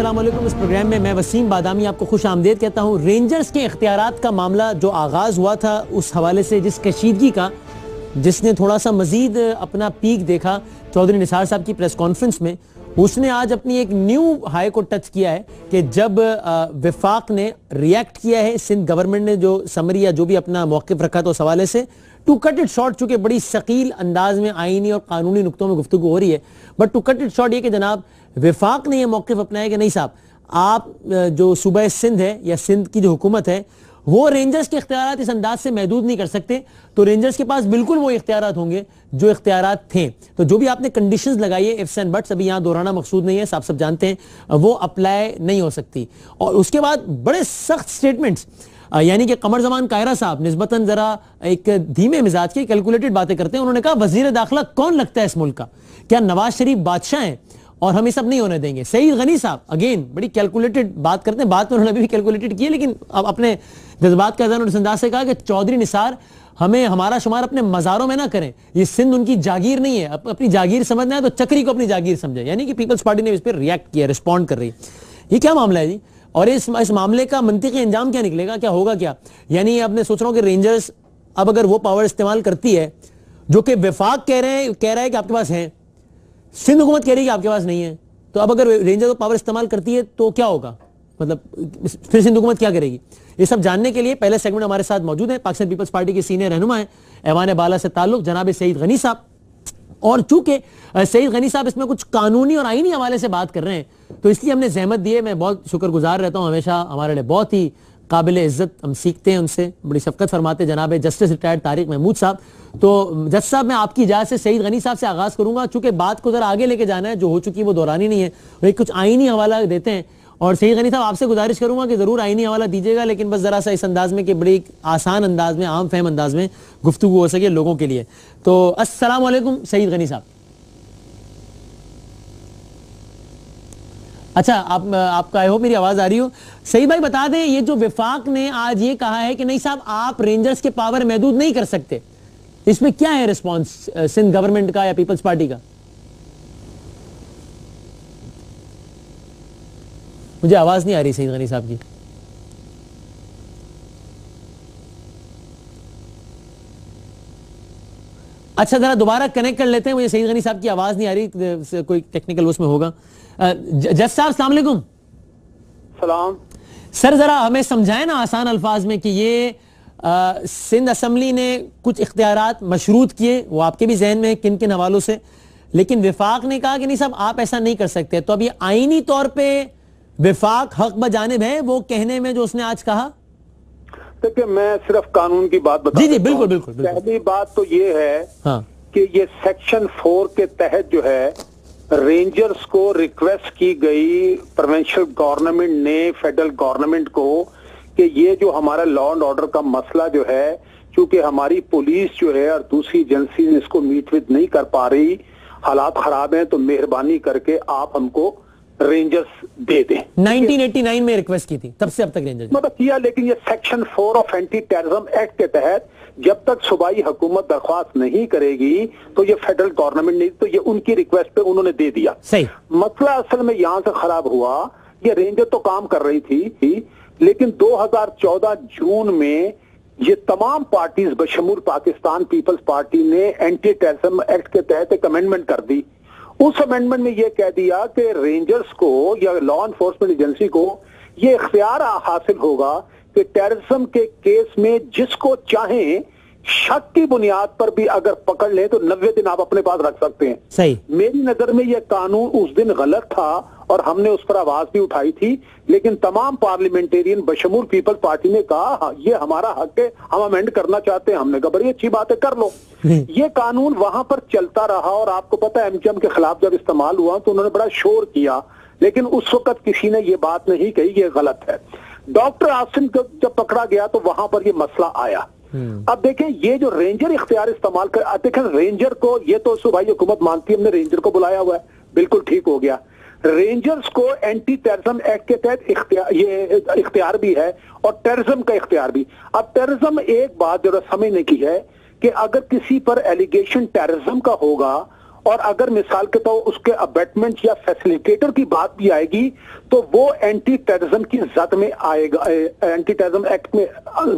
السلام علیکم. اس پروگرام میں میں وسیم بادامی آپ کو خوش آمدید کہتا ہوں. رینجرز کے اختیارات کا معاملہ جو آغاز ہوا تھا اس حوالے سے جس کشیدگی کا جس نے تھوڑا سا مزید اپنا پیک دیکھا چودھری نثار صاحب کی پریس کانفرنس میں, اس نے آج اپنی ایک نیو ہائی کو ٹچ کیا ہے کہ جب وفاق نے ریئیکٹ کیا ہے, سندھ گورنمنٹ نے جو سمری یا جو بھی اپنا موقف رکھا تھا اس حوالے سے, ٹو کٹ اٹ شارٹ, چونکہ بڑی ثقیل انداز میں آئینی اور قانونی نقطوں میں گفتگو ہو رہی ہے, but to cut it short یہ کہ جناب وفاق نے یہ موقف اپنایا کہ نہیں صاحب آپ جو صوبہ سندھ ہے یا سندھ کی جو حکومت ہے وہ رینجرز کے اختیارات اس انداز سے محدود نہیں کر سکتے, تو رینجرز کے پاس بالکل وہ اختیارات ہوں گے جو اختیارات تھے. تو جو بھی آپ نے کنڈیشنز لگائی ہے ifs and buts, ابھی یہاں دہرانا مقصود نہیں ہے, صاحب سب جانتے ہیں, وہ اپلائی نہیں ہو سکتی. اور اس کے بعد بڑے سخت سٹیٹمنٹس, یعنی کہ قمر زمان قاہرہ صاحب نسبتاً ذرا ایک دھیمے مزاج کی کیلکولیٹڈ باتیں کرتے ہیں. انہوں نے کہا وزیر داخلہ کون لگتا ہے اس ملک کا, کیا نواز شریف بادشاہ ہیں اور ہم یہ سب نہیں ہونے دیں گے. سعید غنی صاحب اگین بڑی کیلکولیٹڈ بات کرتے ہیں, بات تو انہوں نے بھی کیلکولیٹڈ کی ہے لیکن اب اپنے جذبات کا اظہار اس انداز سے کہا کہ چودھری نثار ہمیں ہمارا شمار اپنے مزاروں میں نہ کریں, یہ سندھ ان کی جاگیر نہیں ہے, اپنی جاگیر سمجھنا ہے تو چکری کو اپنی جاگیر سمجھے. یعنی کہ پیپلز پارٹی نے اس پہ ریئیکٹ کیا, رسپونڈ کر رہی ہے. یہ کیا معاملہ ہے جی, اور اس معاملے کا منطقی انجام کیا نکلے گا, کیا ہوگا کیا؟ یعنی اب میں سوچ رہا ہوں کہ رینجرز اب اگر وہ پاور استعمال کرتی ہے جو کہ وفاق کہہ رہا ہے کہ آپ کے پاس ہے, سندھ حکومت کہہ رہی ہے کہ آپ کے پاس نہیں ہے, تو اب اگر رینجر پاور استعمال کرتی ہے تو کیا ہوگا, مطلب پھر سندھ حکومت کیا کرے گی؟ یہ سب جاننے کے لیے پہلے سیگمنٹ ہمارے ساتھ موجود ہیں پاکستان پیپلز پارٹی کے سینئر رہنما ہیں ایوان بالا سے تعلق جناب سعید غنی صاحب. اور چونکہ سعید غنی صاحب اس میں کچھ قانونی اور آئینی حوالے سے بات کر رہے ہیں تو اس لیے ہم نے زحمت دی ہے. میں بہت شکر گزار رہتا ہوں, ہمیشہ ہمارے لیے بہت ہی قابل عزت, ہم سیکھتے ہیں ان سے, بڑی شفقت فرماتے جناب جسٹس ریٹائرڈ طارق محمود صاحب. تو جج صاحب میں آپ کی اجازت سے سعید غنی صاحب سے آغاز کروں گا, چونکہ بات کو ذرا آگے لے کے جانا ہے, جو ہو چکی وہ دورانی نہیں ہے, وہ ایک کچھ آئینی حوالہ دیتے ہیں. اور سعید غنی صاحب آپ سے گزارش کروں گا کہ ضرور آئینی حوالہ دیجیے گا, لیکن بس ذرا سا اس انداز میں کہ بڑی آسان انداز میں, عام فہم انداز میں گفتگو ہو سکے لوگوں کے لیے. تو السلام علیکم سعید غنی صاحب. اچھا آپ کا آئی ہوپ میری آواز آ رہی ہو. صحیح بھائی بتا دیں, یہ جو وفاق نے آج یہ کہا ہے کہ نہیں صاحب آپ رینجرز کے پاور محدود نہیں کر سکتے, اس میں کیا ہے ریسپانس سندھ گورنمنٹ کا یا پیپلز پارٹی کا؟ مجھے آواز نہیں آ رہی سعید غنی صاحب کی. اچھا ذرا دوبارہ کنیکٹ کر لیتے ہیں, مجھے سعید غنی صاحب کی آواز نہیں آ رہی, کوئی ٹیکنیکل اس میں ہوگا. جج صاحب السلام علیکم. سلام سر, ذرا ہمیں سمجھائیں نا آسان الفاظ میں کہ یہ سندھ اسمبلی نے کچھ اختیارات مشروط کیے, وہ آپ کے بھی ذہن میں کن کن حوالوں سے, لیکن وفاق نے کہا کہ نہیں صاحب آپ ایسا نہیں کر سکتے. تو اب یہ آئینی طور پہ وفاق حق بجانب ہے وہ کہنے میں جو اس نے آج کہا؟ دیکھیں میں صرف قانون کی بات بتا جی جی بالکل بالکل. پہلی بات تو یہ ہے ہاں کہ یہ سیکشن 4 کے تحت جو ہے رینجرز کو ریکویسٹ کی گئی پروونشل گورنمنٹ نے فیڈرل گورنمنٹ کو کہ یہ جو ہمارا لا اینڈ آرڈر کا مسئلہ جو ہے, چونکہ ہماری پولیس جو ہے اور دوسری ایجنسیز اس کو میٹ وتھ نہیں کر پا رہی, حالات خراب ہیں, تو مہربانی کر کے آپ ہم کو رینجرز دے دیں. 1989 میں ریکویسٹ کی تھی, تب سے اب تک رینجرز مطلب کیا, لیکن یہ section 4 of anti terrorism act کے تحت جب تک صوبائی حکومت درخواست نہیں کرے گی تو یہ فیڈرل گورنمنٹ نہیں, تو یہ ان کی ریکویسٹ پہ انہوں نے دے دیا. صحیح. مسئلہ اصل میں یہاں سے خراب ہوا, یہ رینجر تو کام کر رہی تھی لیکن 2014 جون میں یہ تمام پارٹیز بشمول پاکستان پیپلز پارٹی نے اینٹی ٹیررزم ایکٹ کے تحت ایک امینڈمنٹ کر دی. اس امینڈمنٹ میں یہ کہہ دیا کہ رینجرز کو یا لا انفورسمنٹ ایجنسی کو یہ اختیار حاصل ہوگا کہ ٹیررزم کے کیس میں جس کو چاہیں شک کی بنیاد پر بھی اگر پکڑ لیں تو 90 دن آپ اپنے پاس رکھ سکتے ہیں. صحیح. میری نظر میں یہ قانون اس دن غلط تھا اور ہم نے اس پر آواز بھی اٹھائی تھی, لیکن تمام پارلیمنٹیرین بشمول پیپلز پارٹی نے کہا یہ ہمارا حق ہے, ہم امینڈ کرنا چاہتے ہیں. ہم نے کہا بڑی اچھی بات ہے, کر لو. یہ قانون وہاں پر چلتا رہا اور آپ کو پتا ہے ایم جی ایم کے خلاف جب استعمال ہوا تو انہوں نے بڑا شور کیا, لیکن اس وقت کسی نے یہ بات نہیں کہی یہ غلط ہے. ڈاکٹر عاصم جب پکڑا گیا تو وہاں پر یہ مسئلہ آیا. اب دیکھیں یہ جو رینجر اختیار استعمال کر, دیکھیں رینجر کو یہ تو صوبائی حکومت مانتی ہے, ہم نے رینجر کو بلایا ہوا ہے, بالکل ٹھیک ہو گیا. رینجرز کو اینٹی ٹیررزم ایکٹ کے تحت یہ اختیار بھی ہے اور ٹیررزم کا اختیار بھی. اب ٹیررزم ایک بات جو سمجھنے کی ہے کہ اگر کسی پر ایلیگیشن ٹیررزم کا ہوگا اور اگر مثال کے طور اس کے ابیٹمنٹ یا فیسیلیٹیٹر کی بات بھی آئے گی تو وہ اینٹی ٹیررزم کی زد میں آئے گا، اینٹی ٹیررزم ایکٹ میں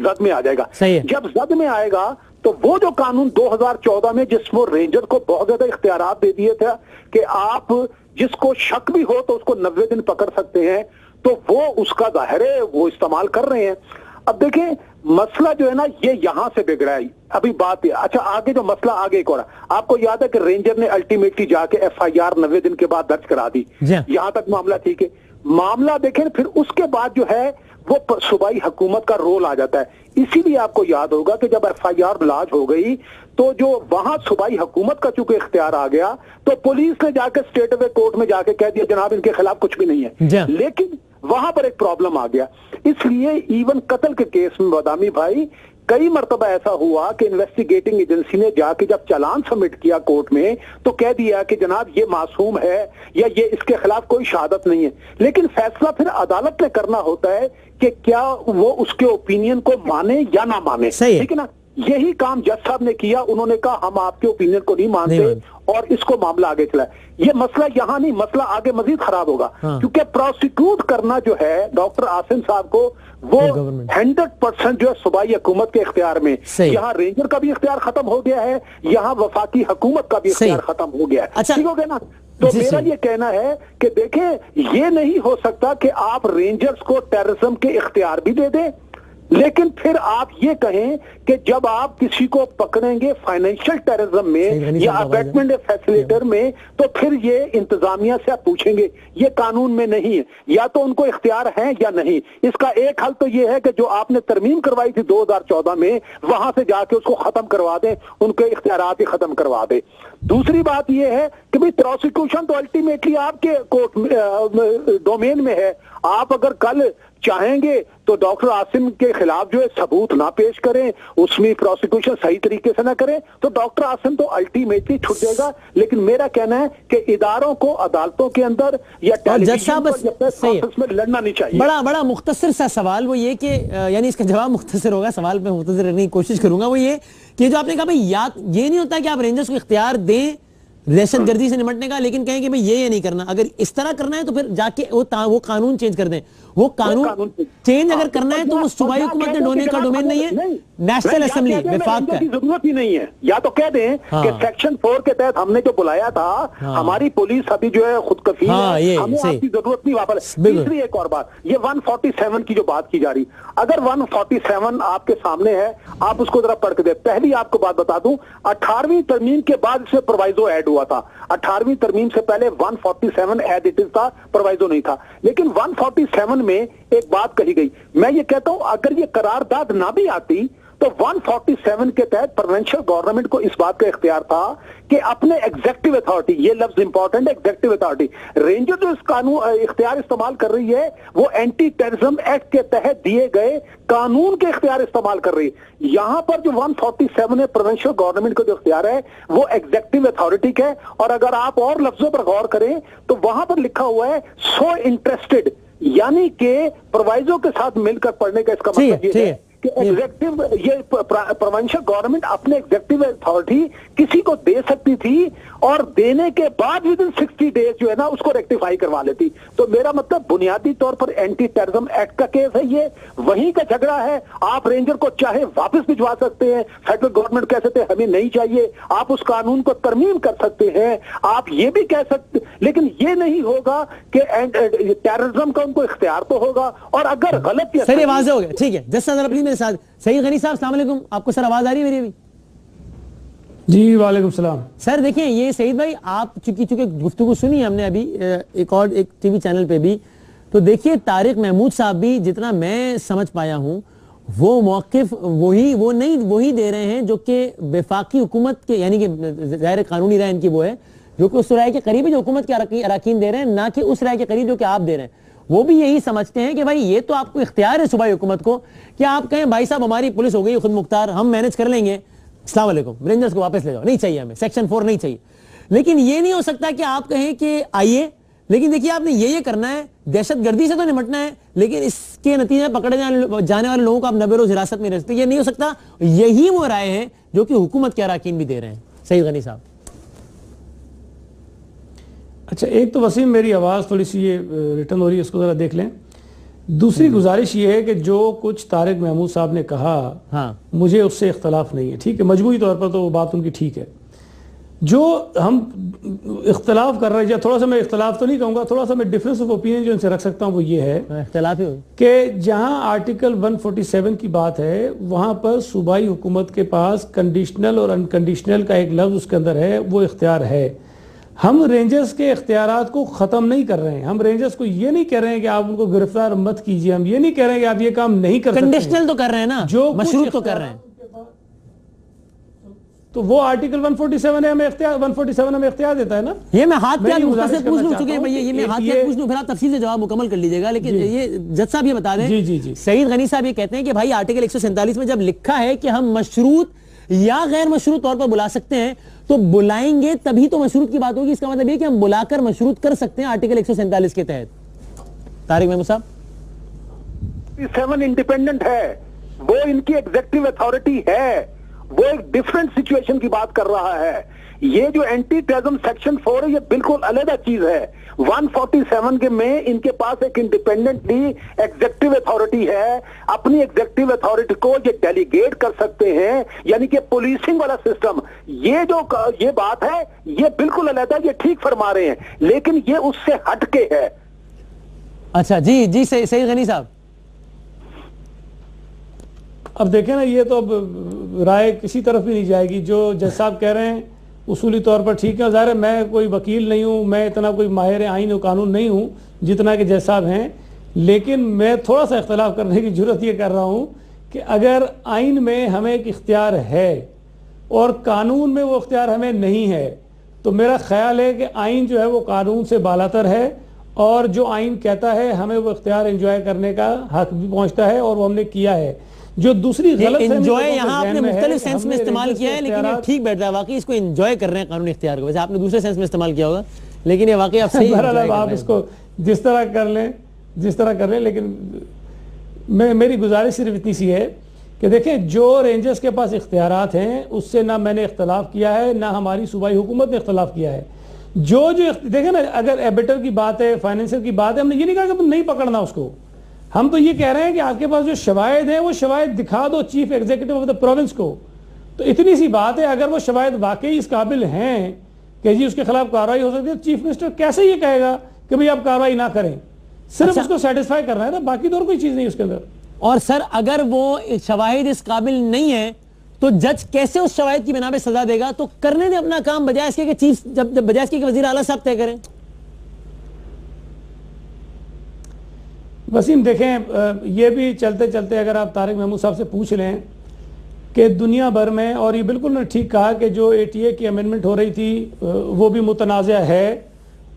زد میں آ جائے گا۔ جب زد میں آئے گا تو وہ جو قانون 2014 میں جس میں رینجر کو بہت زیادہ اختیارات دے دیے تھے کہ آپ جس کو شک بھی ہو تو اس کو 90 دن پکڑ سکتے ہیں، تو وہ اس کا ظاہر ہے وہ استعمال کر رہے ہیں۔ اب دیکھیں مسئلہ جو ہے نا یہ یہاں سے بگڑا ہے، ابھی بات ہے۔ اچھا آگے جو مسئلہ آگے ایک اور آپ کو یاد ہے کہ رینجر نے الٹیمیٹلی جا کے ایف آئی آر 90 دن کے بعد درج کرا دی، یہاں تک معاملہ ٹھیک ہے۔ معاملہ دیکھیں پھر اس کے بعد جو ہے وہ صوبائی حکومت کا رول آ جاتا ہے۔ اسی لیے آپ کو یاد ہوگا کہ جب ایف آئی آر لاج ہو گئی تو جو وہاں صوبائی حکومت کا چونکہ اختیار آ گیا تو پولیس نے جا کے اسٹیٹ اوے کورٹ میں جا کے کہہ دیا جناب ان کے خلاف کچھ بھی نہیں ہے، لیکن وہاں پر ایک پرابلم آ گیا۔ اس لیے ایون قتل کے کیس میں بادامی بھائی کئی مرتبہ ایسا ہوا کہ انویسٹیگیٹنگ ایجنسی نے جا کے جب چالان سبمٹ کیا کورٹ میں تو کہہ دیا کہ جناب یہ معصوم ہے یا یہ اس کے خلاف کوئی شہادت نہیں ہے، لیکن فیصلہ پھر عدالت نے کرنا ہوتا ہے کہ کیا وہ اس کے اوپینین کو مانے یا نہ مانے، ٹھیک ہے نا۔ یہی کام جج صاحب نے کیا، انہوں نے کہا ہم آپ کے اوپینین کو نہیں مانتے اور اس کو معاملہ آگے چلا۔ یہ مسئلہ یہاں نہیں، مسئلہ آگے مزید خراب ہوگا کیونکہ پروسیکیوٹ کرنا جو ہے ڈاکٹر عاصم صاحب کو وہ 100% جو ہے صوبائی حکومت کے اختیار میں، یہاں رینجر کا بھی اختیار ختم ہو گیا ہے، یہاں وفاقی حکومت کا بھی اختیار ختم ہو گیا ہے، ٹھیک ہو گیا نا۔ تو میرا یہ کہنا ہے کہ دیکھیں یہ نہیں ہو سکتا کہ آپ رینجرز کو ٹیررزم کے اختیار بھی دے دیں لیکن پھر آپ یہ کہیں کہ جب آپ کسی کو پکڑیں گے فائنینشل ٹیررزم میں یا ابیٹمنٹ فیسیلیٹر میں تو پھر یہ انتظامیہ سے آپ پوچھیں گے، یہ قانون میں نہیں ہے، یا تو ان کو اختیار ہیں یا نہیں۔ اس کا ایک حل تو یہ ہے کہ جو آپ نے ترمیم کروائی تھی 2014 میں وہاں سے جا کے اس کو ختم کروا دیں، ان کے اختیارات ہی ختم کروا دیں۔ دوسری بات یہ ہے کہ بھئی پروسیکیوشن تو الٹیمیٹلی آپ کے کورٹ ڈومین میں ہے، آپ اگر کل چاہیں گے تو ڈاکٹر عاصم کے خلاف جو ہے ثبوت نہ پیش کریں، اس میں پروسیکیوشن صحیح طریقے سے نہ کریں تو ڈاکٹر عاصم تو الٹیمیٹلی چھٹ جائے گا۔ لیکن میرا کہنا ہے کہ اداروں کو عدالتوں کے اندر یا ٹیلی ویژن پر یا پریس کانفرنس میں لڑنا نہیں چاہیے۔ بڑا مختصر سا سوال وہ یہ کہ یعنی اس کا جواب مختصر ہوگا، سوال میں مختصر رہنے کی کوشش کروں گا، وہ یہ کہ جو آپ نے کہا بھئی یہ نہیں ہوتا کہ آپ رینجرز کو اختیار دیں دہشت گردی سے نمٹنے کا، لیکن کہیں کہ بھئی یہ نہیں کرنا، اگر اس طرح کرنا ہے تو پھر جا کے وہ قانون چینج کر دیں۔ وہ قانون چینج اگر کرنا ہے تو وہ صوبائی حکومت نے ڈونے کا ڈومین نہیں ہے، نیشنل اسمبلی وفاق کا ضرورت ہی نہیں ہے، یا تو کہہ دیں کہ سیکشن 4 کے تحت ہم نے جو بلایا تھا ہماری پولیس ابھی جو ہے خود کفیل ہے، ہمیں آپ کی ضرورت نہیں واپس۔ تیسری ایک اور بات، یہ 147 کی جو بات کی جا رہی، اگر 147 آپ کے سامنے ہے آپ اس کو ذرا پڑھ کے دیں۔ پہلی آپ کو بات بتا دوں، 18ویں ترمیم کے بعد اس میں پروائزو ایڈ ہوا تھا، 18ویں ترمیم سے پہلے 147 ایز اٹ از تھا، پروائزو نہیں تھا، لیکن 147 میں ایک بات کہی گئی۔ میں یہ کہتا ہوں اگر یہ قرارداد نہ بھی آتی تو 147 کے تحت پروونشل گورنمنٹ کو اس بات کا اختیار تھا کہ اپنے ایگزیکٹو اتھارٹی، یہ لفظ امپورٹنٹ ہے، ایگزیکٹو اتھارٹی، رینجر جو اس قانون اختیار استعمال کر رہی ہے وہ اینٹی ٹیررزم ایکٹ کے تحت دیے گئے قانون کے اختیار استعمال کر رہی ہے۔ یہاں پر جو 147 ہے پروونشل گورنمنٹ کا جو اختیار ہے وہ ایگزیکٹو اتھارٹی کا ہے، اور اگر آپ اور لفظوں پر غور کریں تو وہاں پر لکھا ہوا ہے سو انٹرسٹڈ، یعنی کہ پروائزو کے ساتھ مل کر پڑھنے کا اس کا مطلب یہ ہے کہ ایگزیکٹو، یہ پروونشل گورنمنٹ اپنے ایگزیکٹو اتھارٹی کسی کو دے سکتی تھی اور دینے کے بعد ود ان 60 ڈیز جو ہے نا اس کو ریکٹیفائی کروا لیتی۔ تو میرا مطلب بنیادی طور پر اینٹی ٹیررزم ایکٹ کا کیس ہے، یہ وہیں کا جھگڑا ہے۔ آپ رینجر کو چاہے واپس بھجوا سکتے ہیں، فیڈرل گورنمنٹ کہہ سکتے ہیں ہمیں نہیں چاہیے، آپ اس قانون کو ترمیم کر سکتے ہیں، آپ یہ بھی کہہ سکتے، لیکن یہ نہیں ہوگا کہ ٹیررزم کا ان کو اختیار تو ہوگا، اور اگر غلط یا صحیح واضح ہو گیا، ٹھیک ہے۔ جس ساتھ میرے ساتھ سعید غنی صاحب، السلام علیکم، آپ کو سر آواز آ رہی ہے میری ابھی؟ جی وعلیکم السلام سر۔ دیکھیں یہ سعید بھائی آپ چونکہ گفتگو سنی ہم نے ابھی ایک ٹی وی چینل پہ بھی، تو دیکھیے طارق محمود صاحب بھی جتنا میں سمجھ پایا ہوں وہ موقف وہی دے رہے ہیں جو کہ وفاقی حکومت کے، یعنی کہ ظاہر قانونی رائے ان کی وہ ہے جو کہ اس رائے کے قریب ہے جو حکومت کے اراکین دے رہے ہیں، نہ کہ اس رائے کے قریب جو کہ آپ دے رہے ہیں۔ وہ بھی یہی سمجھتے ہیں کہ بھائی یہ تو آپ کو اختیار ہے صوبائی حکومت کو کہ آپ کہیں بھائی صاحب ہماری پولیس ہو گئی خود مختار، ہم مینج کر لیں گے، السلام علیکم رینجرز کو واپس لے جاؤ، نہیں چاہیے ہمیں، سیکشن 4 نہیں چاہیے۔ لیکن یہ نہیں ہو سکتا کہ آپ کہیں کہ آئیے، لیکن دیکھیے آپ نے یہ کرنا ہے، دہشت گردی سے تو نمٹنا ہے لیکن اس کے نتیجے میں پکڑے جانے والے لوگوں کو آپ 90 روز حراست میں رہ سکتے، یہ نہیں ہو سکتا۔ یہی وہ رائے ہے جو کہ حکومت کے اراکین بھی دے رہے ہیں۔ سعید غنی صاحب اچھا، ایک تو وسیم میری آواز تھوڑی سی یہ ریٹرن ہو رہی ہے، اس کو ذرا دیکھ لیں. دوسری گزارش یہ ہے کہ جو کچھ طارق محمود صاحب نے کہا مجھے اس سے اختلاف نہیں ہے، ٹھیک ہے، مجموعی طور پر تو وہ بات ان کی ٹھیک ہے. جو ہم اختلاف کر رہے ہیں، تھوڑا سا میں اختلاف تو نہیں کہوں گا، تھوڑا سا میں ڈفرینس آف اوپینین جو ان سے رکھ سکتا ہوں وہ یہ ہے اختلاف کہ جہاں آرٹیکل 147 کی بات ہے وہاں پر صوبائی حکومت کے پاس کنڈیشنل اور انکنڈیشنل کا ایک لفظ اس کے اندر ہے، وہ اختیار ہے. ہم رینجرز کے اختیارات کو ختم نہیں کر رہے ہیں، ہم رینجرز کو یہ نہیں کہہ رہے ہیں کہ آپ ان کو گرفتار مت کیجئے، ہم یہ نہیں کہہ رہے ہیں کہ آپ یہ کام نہیں کر سکتے. کنڈیشنل تو کر رہے ہیں نا، مشروط تو کر رہے ہیں. تو وہ آرٹیکل 147 ہمیں اختیار دیتا ہے نا. یہ میں ہاتھ پہ مختصر سے پوچھ لوں، چونکہ یہ میں ہاتھ پہ پوچھ لوں، پھر آپ تفصیل سے جواب مکمل کر لیجئے گا. لیکن یہ جج صاحب یہ بتا دیں، سعید غنی صاحب یہ کہتے ہیں کہ بھائی آرٹیکل 147 میں جب لکھا ہے کہ ہم مشروط یا غیر مشروط طور پر بلا سکتے ہیں تو بلائیں گے تبھی تو مشروط کی بات ہوگی. اس کا مطلب یہ کہ ہم بلا کر مشروط کر سکتے ہیں آرٹیکل 147 کے تحت. طارق محمود صاحب 7 انڈیپینڈنٹ ہے، وہ ان کی ایگزیکٹو اتھارٹی ہے، وہ ایک ڈیفرنٹ سچویشن کی بات کر رہا ہے. یہ جو اینٹی ٹیررزم سیکشن 4 ہے یہ بالکل علیحدہ چیز ہے. 147 کے میں ان کے پاس ایک انڈیپینڈنٹلی ایگزیکٹو اتھارٹی ہے، اپنی ایگزیکٹو اتھارٹی کو یہ ڈیلیگیٹ کر سکتے ہیں، یعنی کہ پولیسنگ والا سسٹم. یہ بات ہے یہ بالکل علیحدہ، یہ ٹھیک فرما رہے ہیں، لیکن یہ اس سے ہٹ کے ہے. اچھا جی سعید غنی صاحب. اب دیکھیں نا، یہ تو اب رائے کسی طرف بھی نہیں جائے گی. جو جج صاحب کہہ رہے ہیں اصولی طور پر ٹھیک ہے. ظاہر ہے میں کوئی وکیل نہیں ہوں، میں اتنا کوئی ماہر آئین و قانون نہیں ہوں جتنا کہ جج صاحب ہیں، لیکن میں تھوڑا سا اختلاف کرنے کی جرت یہ کر رہا ہوں کہ اگر آئین میں ہمیں ایک اختیار ہے اور قانون میں وہ اختیار ہمیں نہیں ہے تو میرا خیال ہے کہ آئین جو ہے وہ قانون سے بالاتر ہے، اور جو آئین کہتا ہے ہمیں وہ اختیار انجوائے کرنے کا حق بھی پہنچتا ہے، اور وہ ہم نے کیا ہے. جو دوسری غلط انجوائے یہاں آپ نے مختلف سینس میں استعمال کیا ہے، لیکن یہ ٹھیک بیٹھتا ہے، واقعی اس کو انجوائے کر رہے ہیں قانونی اختیار کو. ویسے آپ نے دوسرے سینس میں استعمال کیا ہوگا، لیکن یہ واقعی آپ صحیح آپ اس کو جس طرح کر لیں. لیکن میری گزارش صرف اتنی سی ہے کہ دیکھیں جو رینجرز کے پاس اختیارات ہیں اس سے نہ میں نے اختلاف کیا ہے نہ ہماری صوبائی حکومت نے اختلاف کیا ہے. جو دیکھیں نا، اگر ایبیٹر کی بات ہے، فائنینسر کی بات ہے، ہم نے یہ نہیں کہا کہ تم نہیں پکڑنا اس کو. ہم تو یہ کہہ رہے ہیں کہ آپ کے پاس جو شواہد ہیں وہ شواہد دکھا دو chief executive of the province کو. تو اتنی سی بات ہے، اگر وہ شواہد واقعی اس قابل ہیں کہ جی اس کے خلاف کارروائی ہو سکتی ہے، چیف منسٹر کیسے یہ کہے گا کہ بھئی آپ کارروائی نہ کریں؟ صرف اس کو سیٹسفائی کرنا ہے نا، باقی تو اور کوئی چیز نہیں اس کے اندر. اور سر اگر وہ شواہد اس قابل نہیں ہے تو جج کیسے اس شواہد کی بنا پہ سزا دے گا؟ تو کرنے دیں اپنا کام، بجائے اس کے کہ چیف بجائے اس کے کہ وزیر اعلیٰ صاحب طے کریں. وسیم دیکھیں، یہ بھی چلتے چلتے اگر آپ طارق محمود صاحب سے پوچھ لیں کہ دنیا بھر میں، اور یہ بالکل نے ٹھیک کہا کہ جو ATA کی امینڈمنٹ ہو رہی تھی وہ بھی متنازع ہے،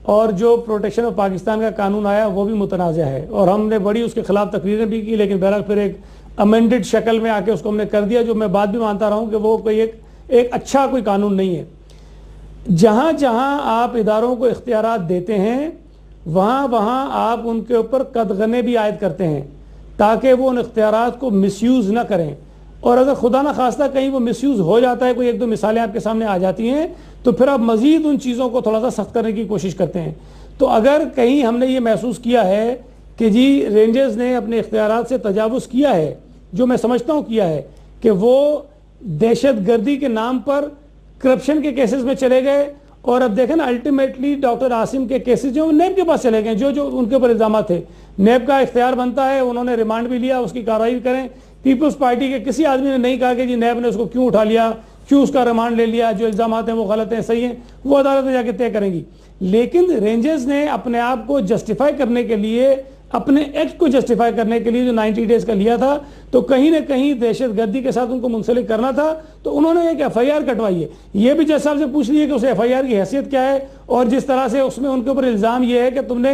اور جو پروٹیکشن آف پاکستان کا قانون آیا وہ بھی متنازع ہے، اور ہم نے بڑی اس کے خلاف تقریریں بھی کی، لیکن بہرحال پھر ایک امینڈڈ شکل میں آ کے اس کو ہم نے کر دیا، جو میں بات بھی مانتا رہا ہوں کہ وہ کوئی ایک اچھا کوئی قانون نہیں ہے. جہاں جہاں آپ اداروں کو اختیارات دیتے ہیں وہاں آپ ان کے اوپر قدغنے بھی عائد کرتے ہیں تاکہ وہ ان اختیارات کو مس یوز نہ کریں. اور اگر خدا نہ خواستہ کہیں وہ مس یوز ہو جاتا ہے، کوئی ایک دو مثالیں آپ کے سامنے آ جاتی ہیں، تو پھر آپ مزید ان چیزوں کو تھوڑا سا سخت کرنے کی کوشش کرتے ہیں. تو اگر کہیں ہم نے یہ محسوس کیا ہے کہ جی رینجرز نے اپنے اختیارات سے تجاوز کیا ہے، جو میں سمجھتا ہوں کیا ہے، کہ وہ دہشت گردی کے نام پر کرپشن کے کیسز میں چلے گئے، اور اب دیکھیں نا الٹیمیٹلی ڈاکٹر عاصم کے کیسز جو نیب کے پاس چلے گئے، جو ان کے اوپر الزامات تھے، نیب کا اختیار بنتا ہے، انہوں نے ریمانڈ بھی لیا، اس کی کارروائی بھی کریں. پیپلز پارٹی کے کسی آدمی نے نہیں کہا کہ جی نیب نے اس کو کیوں اٹھا لیا، کیوں اس کا ریمانڈ لے لیا، جو الزامات ہیں وہ غلط ہیں صحیح ہیں، وہ عدالت میں جا کے طے کریں گی. لیکن رینجرز نے اپنے آپ کو جسٹیفائی کرنے کے لیے، اپنے ایکٹ کو جسٹیفائی کرنے کے لیے جو 90 ڈیز کا لیا تھا، تو کہیں نہ کہیں دہشت گردی کے ساتھ ان کو منسلک کرنا تھا، تو انہوں نے ایک FIR کٹوائی ہے. یہ بھی جج صاحب سے پوچھ لیے کہ اس FIR کی حیثیت کیا ہے، اور جس طرح سے اس میں ان کے اوپر الزام یہ ہے کہ تم نے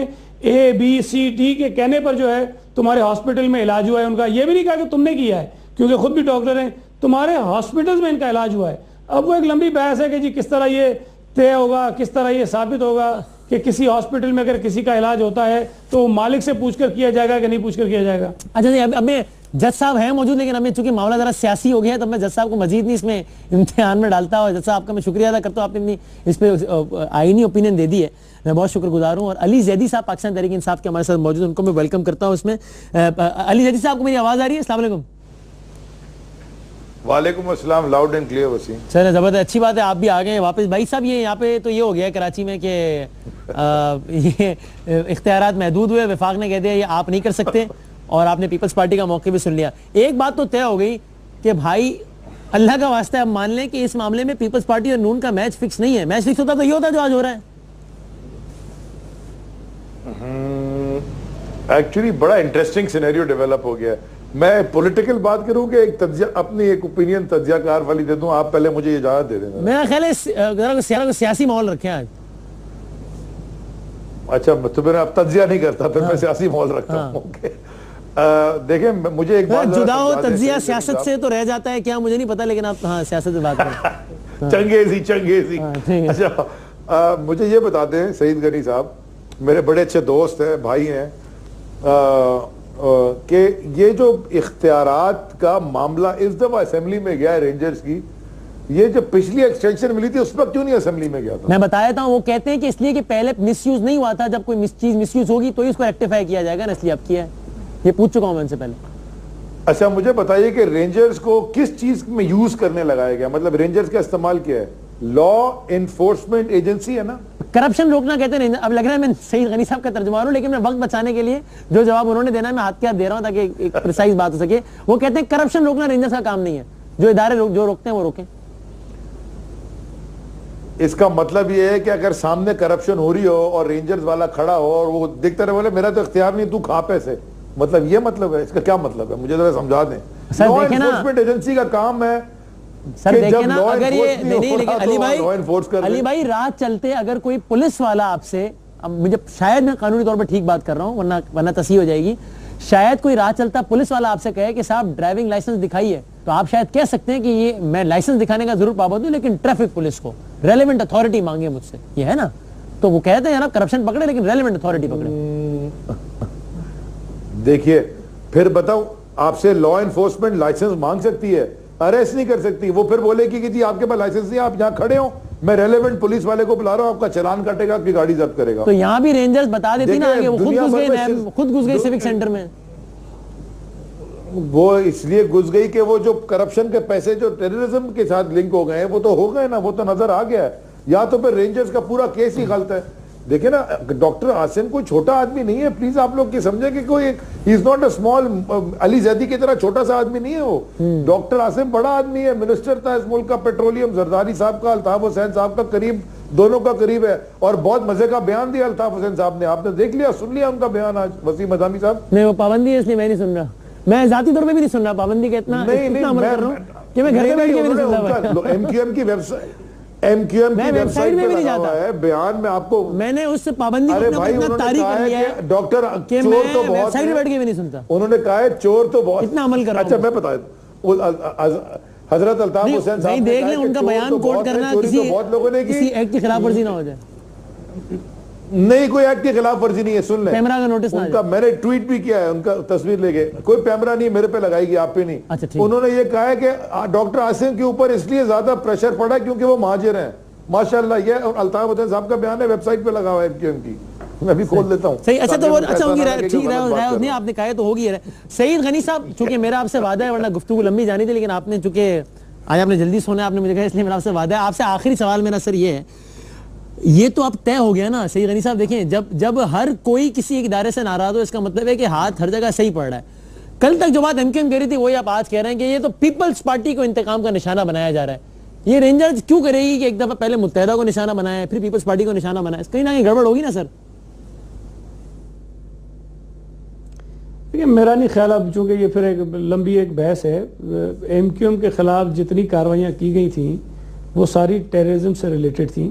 ABCD کے کہنے پر جو ہے تمہارے ہاسپٹل میں علاج ہوا ہے ان کا، یہ بھی نہیں کہا کہ تم نے کیا ہے، کیونکہ خود بھی ڈاکٹر ہیں، تمہارے ہاسپٹلز میں ان کا علاج ہوا ہے. اب وہ ایک لمبی بحث ہے کہ جی کس طرح یہ طے ہوگا، کس طرح یہ ثابت ہوگا. کہ کسی ہاسپٹل میں اگر کسی کا علاج ہوتا ہے تو مالک سے پوچھ کر کیا جائے گا کہ نہیں پوچھ کر کیا جائے گا؟ اچھا جی، اب میں جج صاحب ہیں موجود، لیکن ہمیں چونکہ معاملہ ذرا سیاسی ہو گیا ہے تو میں جج صاحب کو مزید نہیں اس میں امتحان میں ڈالتا ہوں. جج صاحب آپ کا میں شکریہ ادا کرتا ہوں، آپ نے اس پہ آئینی اوپینین دے دی ہے، میں بہت شکر گزار ہوں. اور علی زیدی صاحب پاکستان تحریک انصاف کے ہمارے ساتھ موجود ہیں، ان کو میں ویلکم کرتا ہوں اس میں. علی زیدی صاحب کو میری آواز آ رہی ہے؟ السلام علیکم. وعلیکم السلام، لاؤڈ اینڈ کلیئر وسیم. چلیں زبردست، اچھی بات ہے آپ بھی آ گئے واپس. بھائی صاحب یہ یہاں پہ تو یہ ہو گیا ہے کراچی میں کہ یہ اختیارات محدود ہوئے، وفاق نے کہہ دیا یہ آپ نہیں کر سکتے، اور آپ نے پیپلز پارٹی کا موقع بھی سن لیا. ایک بات تو طے ہو گئی کہ بھائی اللہ کا واسطہ اب مان لیں کہ اس معاملے میں پیپلز پارٹی اور نون کا میچ فکس نہیں ہے. میچ فکس ہوتا تو یہ ہوتا جو آج ہو رہا ہے. ایکچولی بڑا انٹرسٹنگ سینیریو ڈیولپ ہو گیا ہے. میں پولیٹیکل بات کروں کہ ایک تجزیہ، اپنی ایک اوپینین تجزیہ کار والی دے دوں. آپ پہلے مجھے اجازت دے دیں. میرا خیال ہے سیاسی ماحول رکھیں آج. اچھا تو میں اب تجزیہ نہیں کرتا، پھر میں سیاسی ماحول رکھتا ہوں. دیکھیں مجھے ایک بات جدا ہو تجزیہ سیاست سے تو رہ جاتا ہے کیا مجھے نہیں پتا، لیکن آپ ہاں سیاست سے بات کریں. چنگیزی. اچھا مجھے یہ بتا دیں سعید غنی صاحب، میرے بڑے اچھے دوست ہیں، بھائی ہیں، کہ یہ جو اختیارات کا معاملہ اس دفعہ اسمبلی میں گیا ہے رینجرز کی، یہ جو پچھلی ایکسٹینشن ملی تھی اس پر کیوں نہیں اسمبلی میں گیا تھا؟ میں بتایا تھا، وہ کہتے ہیں کہ اس لیے کہ پہلے مس یوز نہیں ہوا تھا، جب کوئی چیز مس یوز ہوگی تو اس کو ریکٹیفائی کیا جائے گا نا، اس لیے اب کیا ہے. یہ پوچھ چکا ہوں میں ان سے پہلے. اچھا مجھے بتائیے کہ رینجرز کو کس چیز میں یوز کرنے لگایا گیا؟ مطلب رینجرز کا استعمال کیا ہے؟ لا انفورسمنٹ ایجنسی ہے نا، کرپشن روکنا کہتے ہیں. اب لگ رہا ہے میں سعید غنی صاحب کا ترجمہ ہوں، لیکن میں وقت بچانے کے لیے جو جواب انہوں نے دینا ہے میں ہاتھ کے ہاتھ دے رہا ہوں تاکہ ایک پریسائز بات ہو سکے. وہ کہتے ہیں کرپشن روکنا رینجرز کا کام نہیں ہے، جو ادارے جو روکتے ہیں وہ روکیں. اس کا مطلب یہ ہے کہ اگر سامنے کرپشن ہو رہی ہو اور رینجرز والا کھڑا ہو اور وہ دیکھتا رہے بولے میرا تو اختیار نہیں، تو کھا پیسے، مطلب یہ مطلب ہے؟ اس کا کیا مطلب ہے؟ مجھے ذرا سمجھا دیں. لا انفورسمنٹ ایجنسی کا کام ہے سر دیکھیں نا، اگر یہ نہیں، لیکن علی بھائی رات چلتے اگر کوئی پولیس والا آپ سے، اب مجھے شاید میں قانونی طور پر ٹھیک بات کر رہا ہوں ورنہ تصحیح ہو جائے گی، شاید کوئی رات چلتا پولیس والا آپ سے کہے کہ صاحب ڈرائیونگ لائسنس دکھائیے، تو آپ شاید کہہ سکتے ہیں کہ یہ میں لائسنس دکھانے کا ضرور پابند ہوں، لیکن ٹریفک پولیس کو ریلیونٹ اتھارٹی مانگے مجھ سے، یہ ہے نا. تو وہ کہتے ہیں نا کرپشن پکڑے لیکن ریلیونٹ اتھارٹی پکڑے. دیکھیے پھر بتاؤ، آپ سے لا انفورسمنٹ لائسنس مانگ سکتی ہے، اریسٹ نہیں کر سکتی. وہ پھر بولے کہ جی آپ کے پاس لائسنس نہیں، آپ یہاں کھڑے ہوں، میں ریلیونٹ پولیس والے کو بلا رہا ہوں، آپ کا چلان کٹے گا، آپ کی گاڑی ضبط کرے گا. تو یہاں بھی رینجرز بتا دیتی نا کہ وہ خود گھس گئی سیوک سینٹر میں. وہ اس لیے گھس گئی کہ وہ جو کرپشن کے پیسے جو ٹیررزم کے ساتھ لنک ہو گئے ہیں وہ تو ہو گئے نا، وہ تو نظر آ گیا ہے. یا تو پھر رینجرز کا پورا کیس ہی غلط ہے. دیکھیں نا ڈاکٹر عاصم کوئی چھوٹا آدمی نہیں ہے، پلیز آپ لوگ یہ سمجھیں کہ کوئی ہی از ناٹ اے اسمال، علی زیدی کی طرح چھوٹا سا آدمی نہیں ہے وہ. ڈاکٹر عاصم بڑا آدمی ہے، منسٹر تھا اس ملک کا پیٹرولیم، زرداری صاحب کا، الطاف حسین صاحب کا قریب، دونوں کا قریب ہے، اور بہت مزے کا بیان دیا الطاف حسین صاحب نے. آپ نے دیکھ لیا، سن لیا ان کا بیان آج وسیم ادامی صاحب؟ نہیں وہ پابندی ہے اس لیے میں نہیں سن رہا، میں ذاتی طور پہ بھی نہیں سن رہا پابندی کا اتنا عمل کر رہا ہوں کہ میں گھر پہ بیٹھ کے بھی نہیں سن رہا. ایم کیو ایم کی ویب سائٹ میں بھی لگا ہے بیان، میں آپ کو میں نے اس پابندی کو اتنا تاریخ کر لیا ہے ڈاکٹر کہ میں ویب سائٹ میں بیٹھ کے بھی نہیں سنتا. انہوں نے کہا ہے چور تو بہت اتنا عمل کر رہا ہوں. اچھا میں بتا دوں، حضرت الطاف حسین صاحب دیکھ لیں ان کا بیان کوٹ کرنا کسی ایکٹ کی خلاف ورزی نہ ہو جائے. نہیں کوئی ایکٹ کی خلاف ورزی نہیں ہے، سن لیں. پیمرا کا نوٹس ان کا میں نے ٹویٹ بھی کیا ہے، ان کا تصویر لے کے، کوئی پیمرا نہیں میرے پہ لگائی گی، آپ پہ نہیں. انہوں نے یہ کہا ہے کہ ڈاکٹر عاصم کے اوپر اس لیے زیادہ پریشر پڑا کیونکہ وہ مہاجر ہیں. ماشاءاللہ یہ الطاف حسین صاحب کا بیان ہے، ویب سائٹ پہ لگا ہوا ہے ایم کیو ایم کی، میں بھی کھول دیتا ہوں. صحیح. اچھا تو اچھا ان کی ٹھیک رہا نہیں، آپ نے کہا ہے تو ہوگی. سعید غنی صاحب چونکہ میرا آپ سے وعدہ ہے، ورنہ گفتگو لمبی جانی تھی، لیکن آپ نے چونکہ آج آپ نے جلدی سونا ہے، آپ نے مجھے کہا اس لیے میرا آپ سے وعدہ ہے. آپ سے آخری سوال میرا سر یہ ہے، یہ تو اب طے ہو گیا نا سعید غنی صاحب. دیکھیں جب ہر کوئی کسی ایک ادارے سے ناراض ہو، اس کا مطلب ہے کہ ہاتھ ہر جگہ صحیح پڑ رہا ہے. کل تک جو بات ایم کیو ایم کہہ رہی تھی وہی آپ آج کہہ رہے ہیں کہ یہ تو پیپلز پارٹی کو انتقام کا نشانہ بنایا جا رہا ہے. یہ رینجرز کیوں کرے گی کہ ایک دفعہ پہلے متحدہ کو نشانہ بنایا پھر پیپلز پارٹی کو نشانہ بنایا؟ کہیں نہ کہیں گڑبڑ ہوگی نا سر. میرا نہیں خیال، اب چونکہ یہ پھر ایک لمبی ایک بحث ہے. ایم کیو ایم کے خلاف جتنی کارروائیاں کی گئی تھیں وہ ساری ٹیررزم سے ریلیٹڈ تھیں،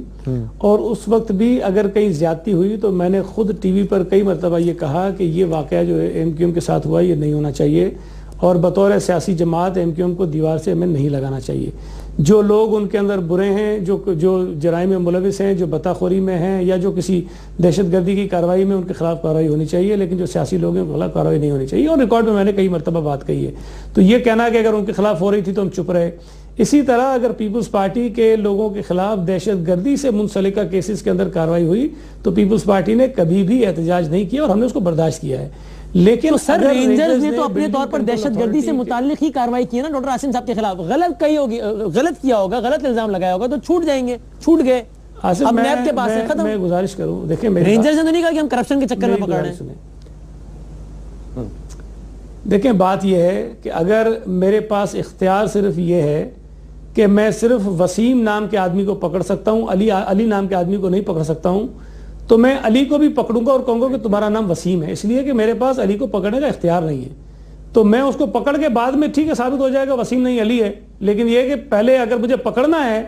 اور اس وقت بھی اگر کہیں زیادتی ہوئی تو میں نے خود ٹی وی پر کئی مرتبہ یہ کہا کہ یہ واقعہ جو ایم کیو ایم کے ساتھ ہوا یہ نہیں ہونا چاہیے، اور بطور سیاسی جماعت ایم کیو ایم کو دیوار سے ہمیں نہیں لگانا چاہیے. جو لوگ ان کے اندر برے ہیں، جو جرائم میں ملوث ہیں، جو بتاخوری میں ہیں، یا جو کسی دہشت گردی کی کارروائی میں، ان کے خلاف کارروائی ہونی چاہیے، لیکن جو سیاسی لوگ ہیں ان کے خلاف کارروائی نہیں ہونی چاہیے. اور ریکارڈ میں نے کئی مرتبہ بات کہی ہے. تو یہ کہنا کہ اگر ان کے خلاف ہو رہی تھی تو ہم چپ رہے. اسی طرح اگر پیپلز پارٹی کے لوگوں کے خلاف دہشت گردی سے منسلکہ کیسز کے اندر کارروائی ہوئی تو پیپلز پارٹی نے کبھی بھی احتجاج نہیں کیا اور ہم نے اس کو برداشت کیا ہے. لیکن سر رینجرز نے تو اپنے طور پر دہشت گردی سے متعلق ہی کارروائی کی نا ڈاکٹر عاصم صاحب کے خلاف. غلط کہی ہوگی، غلط کیا ہوگا، غلط الزام لگایا ہوگا تو چھوٹ جائیں گے، چھوٹ گئے. اب نیب کے پاس ہے، ختم. میں گزارش کروں، دیکھیں رینجرز نے تو نہیں کہا کہ ہم کرپشن کے چکر میں پکڑ رہے ہیں. دیکھیں بات یہ ہے کہ اگر میرے پاس اختیار صرف یہ ہے کہ میں صرف وسیم نام کے آدمی کو پکڑ سکتا ہوں، علی نام کے آدمی کو نہیں پکڑ سکتا ہوں، تو میں علی کو بھی پکڑوں گا اور کہوں گا کہ تمہارا نام وسیم ہے، اس لیے کہ میرے پاس علی کو پکڑنے کا اختیار نہیں ہے. تو میں اس کو پکڑ کے بعد میں ٹھیک ہے ثابت ہو جائے گا وسیم نہیں علی ہے، لیکن یہ کہ پہلے اگر مجھے پکڑنا ہے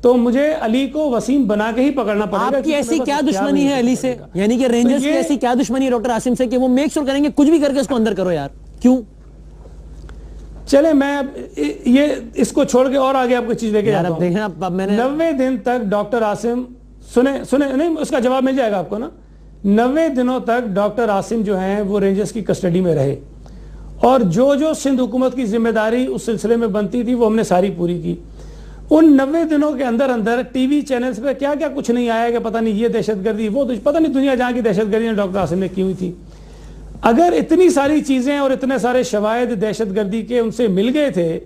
تو مجھے علی کو وسیم بنا کے ہی پکڑنا پڑے گا. آپ کی ایسی کیا دشمنی ہے علی سے؟ یعنی کہ رینجرز کی ایسی کیا دشمنی ہے ڈاکٹر عاصم سے کہ وہ میک شور کریں گے کچھ بھی کر کے اس کو اندر کرو یار؟ کیوں؟ چلے میں یہ اس کو چھوڑ کے اور آگے آپ کو چیز دے کے جاتا ہوں. 90 دن تک ڈاکٹر عاصم سنیں نہیں، اس کا جواب مل جائے گا آپ کو نا. 90 دنوں تک ڈاکٹر عاصم جو ہیں وہ رینجرز کی کسٹڈی میں رہے اور جو سندھ حکومت کی ذمہ داری اس سلسلے میں بنتی تھی وہ ہم نے ساری پوری کی. ان 90 دنوں کے اندر ٹی وی چینلز پہ کیا کچھ نہیں آیا کہ پتہ نہیں یہ دہشت گردی، وہ پتہ نہیں دنیا جہاں کی دہشت گردی ڈاکٹر عاصم نے کی ہوئی تھی. اگر اتنی ساری چیزیں اور اتنے سارے شواہد دہشت گردی کے ان سے مل گئے تھے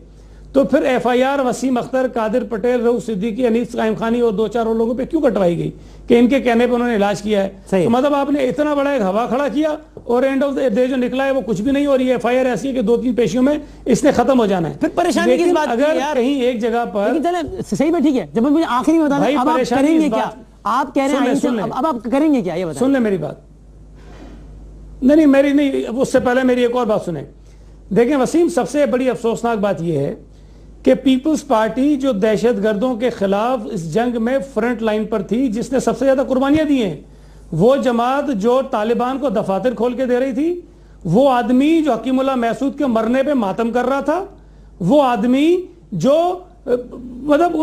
تو پھر F I R Waseem Akhtar, Qadir Patel, Rauf Siddiqui, انیس قائم خانی اور 2-4 اور لوگوں پہ کیوں کٹوائی گئی کہ ان کے کہنے پہ انہوں نے علاج کیا ہے؟ تو مطلب آپ نے اتنا بڑا ایک ہوا کھڑا کیا اور اینڈ آف دی ڈے جو نکلا ہے وہ کچھ بھی نہیں. اور یہ ایف آئی آر ایسی ہے کہ 2-3 پیشیوں میں اس نے ختم ہو جانا ہے. پھر پریشانی کس بات اگر کہیں ایک جگہ پر صحیح میں ٹھیک ہے. جب مجھے آخری میں بتا دیں اب آپ کریں گے کیا؟ آپ کہہ رہے ہیں اب آپ کریں گے کیا یہ بتائیں. سن لیں میری بات. نہیں میری نہیں، اس سے پہلے میری ایک اور بات سنیں. دیکھیں وسیم، سب سے بڑی افسوسناک بات یہ ہے کہ پیپلز پارٹی جو دہشت گردوں کے خلاف اس جنگ میں فرنٹ لائن پر تھی، جس نے سب سے زیادہ قربانیاں دی ہیں، وہ جماعت جو طالبان کو دفاتر کھول کے دے رہی تھی، وہ آدمی جو حکیم اللہ محسود کے مرنے پہ ماتم کر رہا تھا، وہ آدمی جو مطلب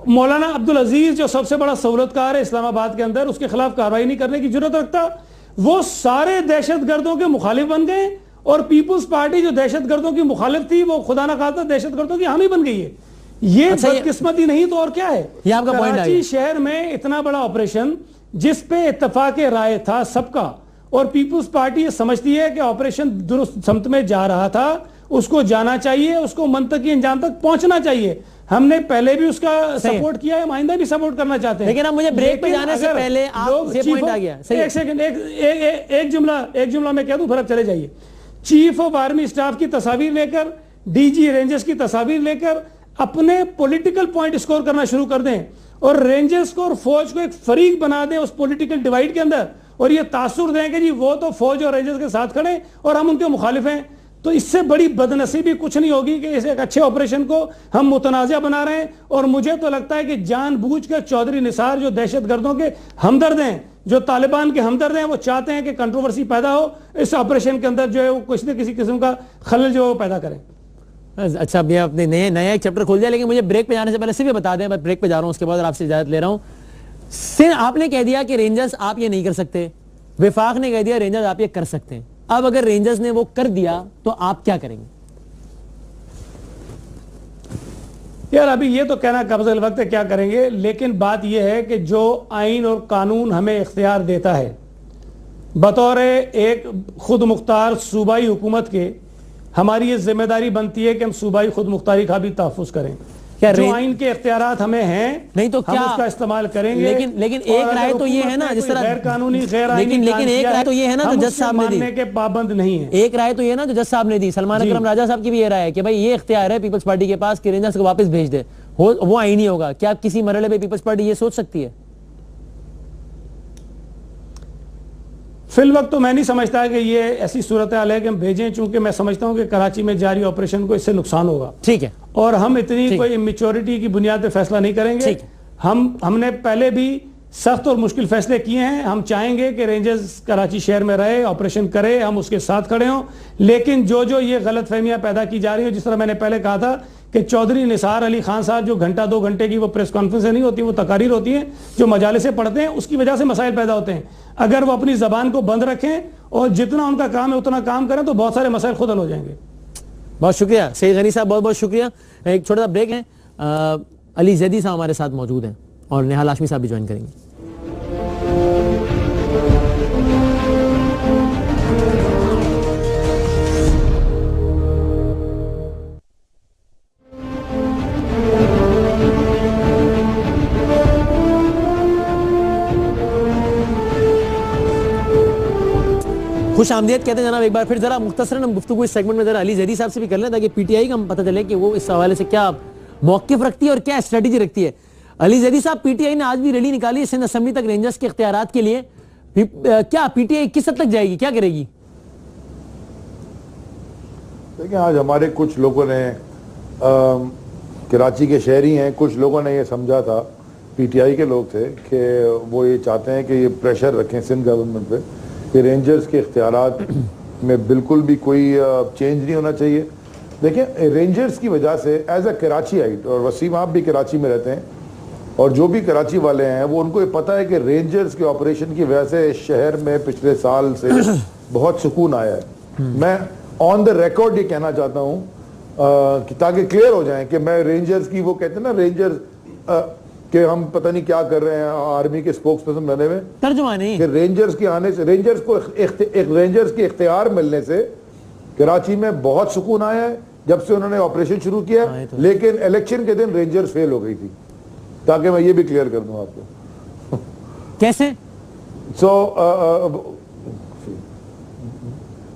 مولانا عبدالعزیز جو سب سے بڑا سہولتکار ہے اسلام آباد کے اندر، اس کے خلاف کارروائی نہیں کرنے کی ضرورت رکھتا، وہ سارے دہشت گردوں کے مخالف بن گئے. اور پیپلز پارٹی جو دہشت گردوں کی مخالف تھی وہ خدا نہ خواستہ دہشت گردوں کی حامی بن گئی ہے. یہ بدقسمتی نہیں تو اور کیا ہے. کراچی شہر میں اتنا بڑا آپریشن جس پہ اتفاق رائے تھا سب کا، اور پیپلز پارٹی یہ سمجھتی ہے کہ آپریشن درست سمت میں جا رہا تھا، اس کو جانا چاہیے، اس کو منطقی انجام تک پہنچنا چایے. ہم نے پہلے بھی اس کا سپورٹ کیا ہے، آئندہ بھی سپورٹ کرنا چاہتے ہیں. لیکن اب مجھے بریک پہ جانے سے پہلے آپ یہ پوائنٹ آ گیا. ایک سیکنڈ، ایک جملہ میں کہہ دوں پھر اب چلے جائیے. چیف آف آرمی اسٹاف کی تصاویر لے کر، ڈی جی رینجرز کی تصاویر لے کر اپنے پولیٹیکل پوائنٹ اسکور کرنا شروع کر دیں اور رینجرز کو اور فوج کو ایک فریق بنا دیں اس پولیٹیکل ڈیوائیڈ کے اندر، اور یہ تاثر دیں کہ جی وہ تو فوج اور رینجرز کے ساتھ کھڑے اور ہم ان کے مخالف ہیں. تو اس سے بڑی بدنصیبی کچھ نہیں ہوگی کہ اس ایک اچھے آپریشن کو ہم متنازع بنا رہے ہیں. اور مجھے تو لگتا ہے کہ جان بوجھ کے چودھری نثار جو دہشت گردوں کے ہمدرد ہیں، جو طالبان کے ہمدرد ہیں، وہ چاہتے ہیں کہ کنٹروورسی پیدا ہو اس آپریشن کے اندر، جو ہے وہ کچھ نہ کسی قسم کا خلل جو ہے وہ پیدا کریں. اچھا اب یہ آپ نے نیا ایک چیپٹر کھول دیا، لیکن مجھے بریک پہ جانے سے پہلے صرف یہ بتا دیں، میں بریک پہ جا رہا ہوں، اس کے بعد آپ سے اجازت لے رہا ہوں. آپ نے کہہ دیا کہ رینجرز آپ یہ نہیں کر سکتے، وفاق نے کہہ دیا رینجرز آپ یہ کر سکتے ہیں. اب اگر رینجرز نے وہ کر دیا تو آپ کیا کریں گے؟ یار ابھی یہ تو کہنا قبض الوقت ہے کیا کریں گے، لیکن بات یہ ہے کہ جو آئین اور قانون ہمیں اختیار دیتا ہے بطور ایک خود مختار صوبائی حکومت کے، ہماری یہ ذمہ داری بنتی ہے کہ ہم صوبائی خود مختاری کا بھی تحفظ کریں. جو آئین کے اختیارات ہمیں ہیں نہیں تو ہم اس کا استعمال کریں گے. لیکن ایک رائے تو یہ ہے نا، جس طرح غیر قانونی غیر آئینی لیکن ایک رائے تو یہ ہے نا جو جج صاحب نے دی، ماننے کے پابند نہیں ہیں. ایک رائے تو یہ ہے نا جو جج صاحب نے دی، سلمان اکرم راجہ صاحب کی بھی یہ رائے ہے کہ بھائی یہ اختیار ہے پیپلز پارٹی کے پاس کہ رینجرز کو واپس بھیج دے، وہ آئینی ہوگا. کیا کسی مرحلے پہ پیپلز پارٹی یہ سوچ سکتی ہے؟ فی الوقت تو میں نہیں سمجھتا کہ یہ ایسی صورتحال ہے کہ ہم بھیجیں، چونکہ میں سمجھتا ہوں کہ کراچی میں جاری آپریشن کو اس سے نقصان ہوگا. ٹھیک ہے، اور ہم اتنی کوئی میچورٹی کی بنیاد پہ فیصلہ نہیں کریں گے. ہم نے پہلے بھی سخت اور مشکل فیصلے کیے ہیں. ہم چاہیں گے کہ رینجرز کراچی شہر میں رہے، آپریشن کرے، ہم اس کے ساتھ کھڑے ہوں. لیکن جو یہ غلط فہمیاں پیدا کی جا رہی ہیں، جس طرح میں نے پہلے کہا تھا کہ چودھری نثار علی خان صاحب جو گھنٹہ 2 گھنٹے کی وہ پریس کانفرنس نہیں ہوتی، وہ تقاریر ہوتی ہیں جو مجالس سے پڑھتے ہیں، اس کی وجہ سے مسائل پیدا ہوتے ہیں. اگر وہ اپنی زبان کو بند رکھیں اور جتنا ان کا کام ہے اتنا کام کریں تو بہت سارے مسائل خود حل ہو جائیں گے. بہت شکریہ سید غنی صاحب، بہت بہت شکریہ. ایک چھوٹا سا بریک ہے. علی زیدی صاحب ہمارے ساتھ موجود ہیں اور نہال ہاشمی صاحب بھی جوائن کریں گے. خوش آمدید کہتے ہیں جناب ایک بار پھر. ذرا مختصراً ہم گفتگو اس سیگمنٹ میں ذرا علی زیدی صاحب سے بھی کر لیں تاکہ پی ٹی آئی کا ہم پتہ چلے کہ وہ اس حوالے سے کیا موقف رکھتی ہے اور کیا اسٹریٹجی رکھتی ہے. علی زیدی صاحب، پی ٹی آئی نے آج بھی ریلی نکالی ہے سندھ اسمبلی تک رینجرز کے اختیارات کے لیے. کیا پی ٹی آئی کس حد تک جائے گی، کیا کرے گی؟ دیکھیں، آج ہمارے کچھ لوگوں نے کراچی کے شہری ہیں، کچھ لوگوں نے یہ سمجھا تھا، پی ٹی آئی کے لوگ تھے، کہ وہ یہ چاہتے ہیں کہ یہ پریشر رکھیں سندھ گورنمنٹ پہ کہ رینجرز کے اختیارات میں بالکل بھی کوئی چینج نہیں ہونا چاہیے. دیکھیں، رینجرز کی وجہ سے ایز اے کراچی آئٹ، اور وسیم آپ بھی کراچی میں رہتے ہیں اور جو بھی کراچی والے ہیں وہ ان کو یہ پتہ ہے کہ رینجرز کے آپریشن کی وجہ سے شہر میں پچھلے سال سے بہت سکون آیا ہے. میں آن دا ریکارڈ یہ کہنا چاہتا ہوں تاکہ کلیئر ہو جائیں کہ میں رینجرز کی، وہ کہتے ہیں نا رینجرز کہ ہم پتہ نہیں کیا کر رہے ہیں، آرمی کے سپوکس پرسن بنے ہوئے، ترجمہ نہیں کہ رینجرز کے آنے سے، رینجرز کے اختیار ملنے سے کراچی میں بہت سکون آیا ہے جب سے انہوں نے آپریشن شروع کیا. لیکن الیکشن کے دن رینجرز فیل ہو گئی تھی، تاکہ میں یہ بھی کلیئر کر دوں آپ کو. کیسے؟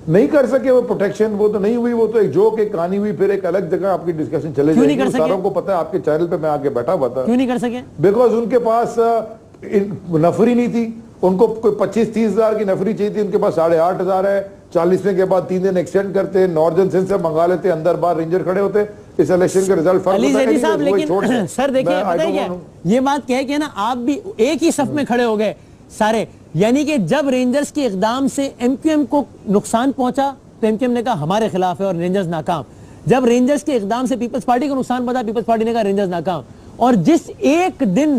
نہیں کر سکے وہ پروٹیکشن، وہ تو نہیں ہوئی، وہ تو ایک جوک، ایک کہانی ہوئی، پھر ایک الگ جگہ آپ کی ڈسکشن چلے جائے گی. ساروں کو پتہ ہے، آپ کے چینل پہ میں آ کے بیٹھا ہوا تھا. کیوں نہیں کر سکے؟ بیکاز ان کے پاس نفری نہیں تھی. ان کو کوئی 25-30 ہزار کی نفری چاہیے تھی، ان کے پاس 8,500 ہے. 40ویں کے بعد 3 دن ایکسٹینڈ کرتے، ناردرن سندھ سے منگا لیتے، اندر باہر رینجر کھڑے ہوتے. اس الیکشن کا رزلٹ فرق ہوتا ہے. علی صاحب لیکن سر دیکھیں، پتہ ہے کیا یہ بات کہے کہ نا آپ بھی ایک ہی صف میں کھڑے ہو گئے سارے، یعنی کہ جب رینجرز کے اقدام سے ایم کیو ایم کو نقصان پہنچا تو ایم کیو ایم نے کہا ہمارے خلاف ہے اور رینجرز ناکام. جب رینجرز کے اقدام سے پیپلز پارٹی کو نقصان پہنچا، پیپلز پارٹی نے کہا رینجرز ناکام. اور جس ایک دن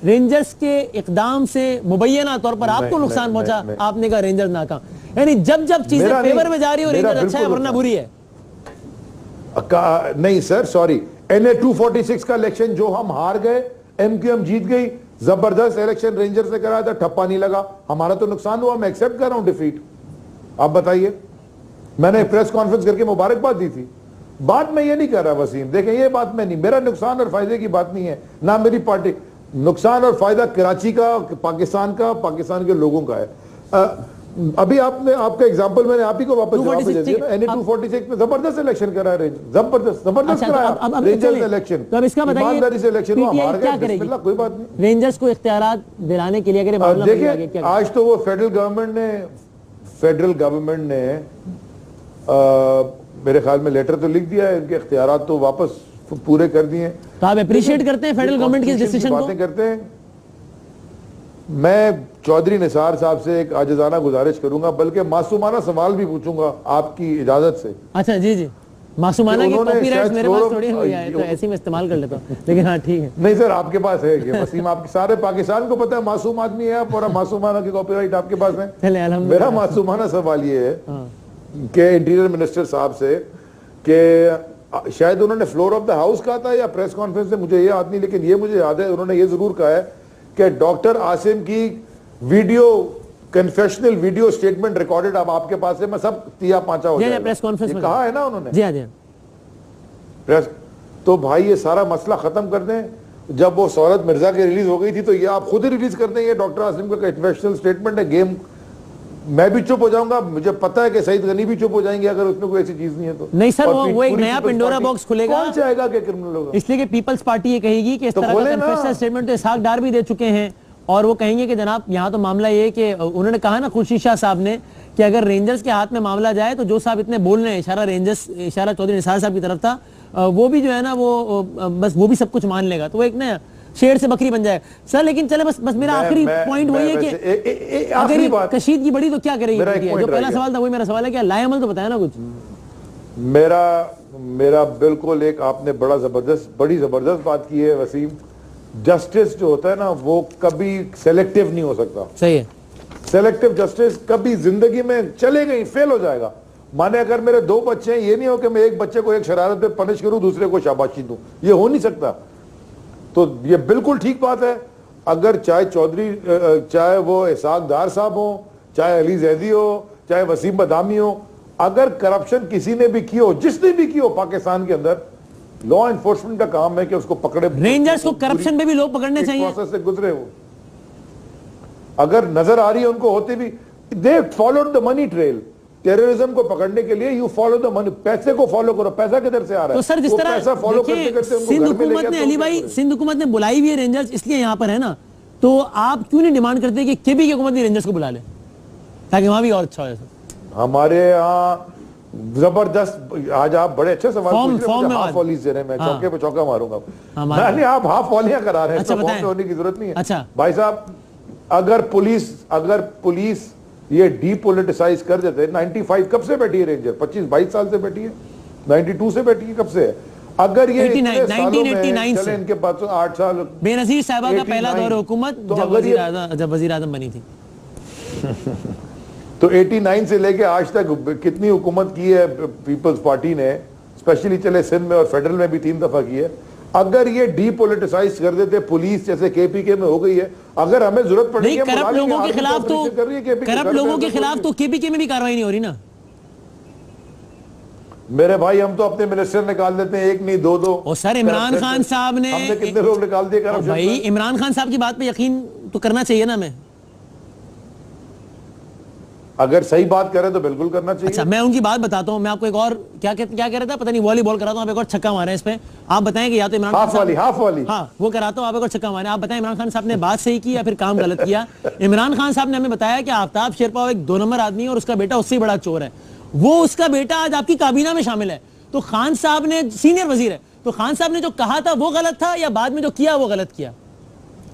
رینجرز کے اقدام سے مبینہ طور پر آپ کو نقصان پہنچا، آپ نے کہا رینجرز ناکام. یعنی جب چیزیں فیور میں جا رہی ہو رینجرز اچھا ہے ورنہ بری ہے. نہیں سر، سوری، این اے 246 کا الیکشن جو ہم ہار گئے، ایم کیو ایم جیت گئی، زبردست الیکشن رینجر سے کرایا تھا، ٹھپا نہیں لگا. ہمارا تو نقصان ہوا، میں ایکسیپٹ کر رہا ہوں ڈیفیٹ. آپ بتائیے، میں نے پریس کانفرنس کر کے مبارکباد دی تھی. بات میں یہ نہیں کر رہا وسیم، دیکھیں یہ بات میں نہیں، میرا نقصان اور فائدے کی بات نہیں ہے، نہ میری پارٹی. نقصان اور فائدہ کراچی کا، پاکستان کا، پاکستان کے لوگوں کا ہے. ابھی آپ نے، آپ کا ایگزامپل میں نے آپ ہی کو واپس جواب دے دیا. این اے 246 میں زبردست الیکشن کرا ہے رینجر، زبردست کرایا رینجرز الیکشن. تو اب اس کا بتائیے ایمانداری سے الیکشن ہوا، ہار گئے، بسم اللہ، کوئی بات نہیں. رینجرز کو اختیارات دلانے کے لیے اگر معاملہ دیکھیں، آج تو وہ فیڈرل گورنمنٹ نے میرے خیال میں لیٹر تو لکھ دیا ہے، ان کے اختیارات تو واپس پورے کر دیے. تو آپ اپریشیٹ کرتے ہیں فیڈرل گورنمنٹ کی اس ڈیسیژن کو؟ باتیں کرتے ہیں. میں چودھری نثار صاحب سے ایک عاجزانہ گزارش کروں گا، بلکہ معصومانہ سوال بھی پوچھوں گا آپ کی اجازت سے. اچھا جی، معصومانہ کی کاپی رائٹس میرے پاس تھوڑی ہوئی ہے، تو ایسی میں استعمال کر لیتا ہوں، لیکن ہاں ٹھیک ہے. نہیں سر، آپ کے پاس ہے یہ وسیم، آپ سارے پاکستان کو پتہ ہے معصوم آدمی ہے آپ، اور معصومانہ کی کاپی رائٹ آپ کے پاس ہے. میرا معصومانہ سوال یہ ہے کہ انٹیریئر منسٹر صاحب سے، کہ شاید انہوں نے فلور آف دا ہاؤس کہا تھا یا پریس کانفرنس سے، مجھے یہ یاد نہیں، لیکن یہ مجھے یاد ہے انہوں نے یہ ضرور کہا ہے کہ ڈاکٹر عاصم کی ویڈیو کنفیشنل ویڈیو سٹیٹمنٹ ریکارڈڈ اب آپ کے پاس ہے، میں سب تیا پانچا ہو جائے پریس کانفرنس میں کہا ہے نا انہوں نے. جی ہاں جی. تو بھائی یہ سارا مسئلہ ختم کر دیں. جب وہ سہولت مرزا کی ریلیز ہو گئی تھی تو یہ آپ خود ہی ریلیز کر دیں، یہ ڈاکٹر عاصم کا کنفیشنل سٹیٹمنٹ ہے. گیم میں بھی چپ ہو جاؤں گا، مجھے پتہ ہے کہ سعید غنی بھی چپ ہو جائیں گے اگر اس میں کوئی ایسی چیز نہیں ہے تو. نہیں سر، وہ ایک نیا پنڈورا باکس کھلے گا. کون چاہے گا کہ کرمنل ہوگا؟ اس لیے کہ پیپلز پارٹی یہ کہے گی کہ اس طرح کا کنفیشنل سٹیٹمنٹ تو اسحاق ڈار بھی دے چکے ہیں، اور وہ کہیں گے کہ جناب یہاں تو معاملہ یہ ہے کہ انہوں نے کہا نا خورشید شاہ صاحب نے کہ اگر رینجرز کے ہاتھ میں معاملہ جائے تو جو صاحب اتنے بول رہے ہیں، اشارہ چودھری نثار صاحب کی طرف تھا، وہ بھی جو ہے نا وہ بس وہ بھی سب کچھ مان لے گا، تو وہ ایک نا شیر سے بکری بن جائے سر. لیکن چلے بس میرا آخری پوائنٹ وہی ہے کہ اگر کشیدگی بڑی تو کیا کرے گی؟ جو پہلا سوال تھا وہی میرا سوال ہے، کیا لائے عمل تو بتایا نا کچھ. میرا بالکل ایک آپ نے بڑی زبردست بات کی ہے وسیم. جسٹس جو ہوتا ہے نا وہ کبھی سیلیکٹیو نہیں ہو سکتا. صحیح ہے. سیلیکٹیو جسٹس کبھی زندگی میں چلے گئی فیل ہو جائے گا. مانے اگر میرے 2 بچے ہیں یہ نہیں ہو کہ میں ایک بچے کو ایک شرارت پہ پنش کروں دوسرے کو شاباشی دوں, یہ ہو نہیں سکتا. تو یہ بالکل ٹھیک بات ہے. اگر چاہے چودھری چاہے وہ اسحاق ڈار صاحب ہوں, چاہے علی زیدی ہو, چاہے وسیم بادامی ہو, اگر کرپشن کسی نے بھی کی ہو, جس نے بھی کی ہو پاکستان کے اندر, لا انفورسمنٹ کا کام ہے کہ اس کو پکڑے. رینجرز کو کرپشن میں بھی لوگ پکڑنے چاہیے, پروسیس سے گزرے ہو. اگر نظر آ رہی ہے ان کو ہوتے بھی, they followed the money trail. Terrorism کو پکڑنے کے لیے you follow the money, پیسے کو فالو کرو. پیسہ کدھر سے آ رہا ہے؟ تو سر جس طرح سندھ حکومت نے علی بھائی سندھ حکومت نے بلائی ہوئی ہے رینجرز اس لیے یہاں پر ہے نا, تو آپ کیوں نہیں ڈیمانڈ کرتے کہ کے پی کی حکومت بھی رینجرز کو بلا لے تاکہ وہاں بھی اور اچھا ہو؟ ہمارے یہاں زبردست, آج آپ بڑے اچھے سوال پوچھ رہے ہیں. ہاف والیز دے رہے ہیں, میں چوکے پہ چوکا ماروں گا. نہیں, آپ ہاف والیاں کرا رہے ہیں, فارم میں ہونے کی ضرورت نہیں ہے بھائی صاحب. اگر پولیس یہ ڈی پولیٹیسائز کر دیتے, 95 کب سے بیٹھی ہے رینجر, 25-22 سال سے بیٹھی ہے, 92 سے بیٹھی ہے, کب سے ہے؟ اگر یہ 1989 چلے ان کے پاس 8 سال, بے نظیر صاحبہ کا پہلا دور حکومت جب وزیر اعظم بنی تھی, تو 89 سے لے کے آج تک کتنی حکومت کی ہے پیپلز پارٹی نے, اسپیشلی چلے سندھ میں اور فیڈرل میں بھی 3 دفعہ کی ہے. اگر یہ ڈی پولیٹیسائز کر دیتے, پولیس جیسے کے پی کے میں ہو گئی ہے, اگر ہمیں ضرورت پڑے گی کرپٹ لوگوں کے خلاف تو کے پی کے میں بھی کاروائی نہیں ہو رہی نا میرے بھائی. ہم تو اپنے منسٹر نکال دیتے ہیں, 1 نہیں 2. سر عمران خان صاحب نے, ہم نے کتنے لوگ نکال دیے کرپشن. بھائی عمران خان صاحب کی بات پہ یقین تو کرنا چاہیے نا ہمیں. اگر صحیح بات کریں تو بالکل کرنا چاہیے. اچھا میں ان کی بات بتاتا ہوں, میں آپ کو ایک اور کیا کہہ رہا تھا پتہ نہیں, والی بال کراتا ہوں, آپ ایک اور چھکا مارے ہیں اس پہ. آپ بتائیں کہ یا تو عمران خان ہاف والی ہاں وہ کراتا ہوں, آپ ایک اور چھکا مارے. آپ بتائیں عمران خان صاحب نے بات صحیح کی یا پھر کام غلط کیا. عمران خان صاحب نے ہمیں بتایا کہ آفتاب شیرپا ایک 2 نمبر آدمی ہے اور اس کا بیٹا اس سے بڑا چور ہے. وہ اس کا بیٹا آج آپ کی کابینہ میں شامل ہے, تو خان صاحب نے سینئر وزیر ہے, تو خان صاحب نے جو کہا تھا وہ غلط تھا یا بعد میں جو کیا وہ غلط کیا؟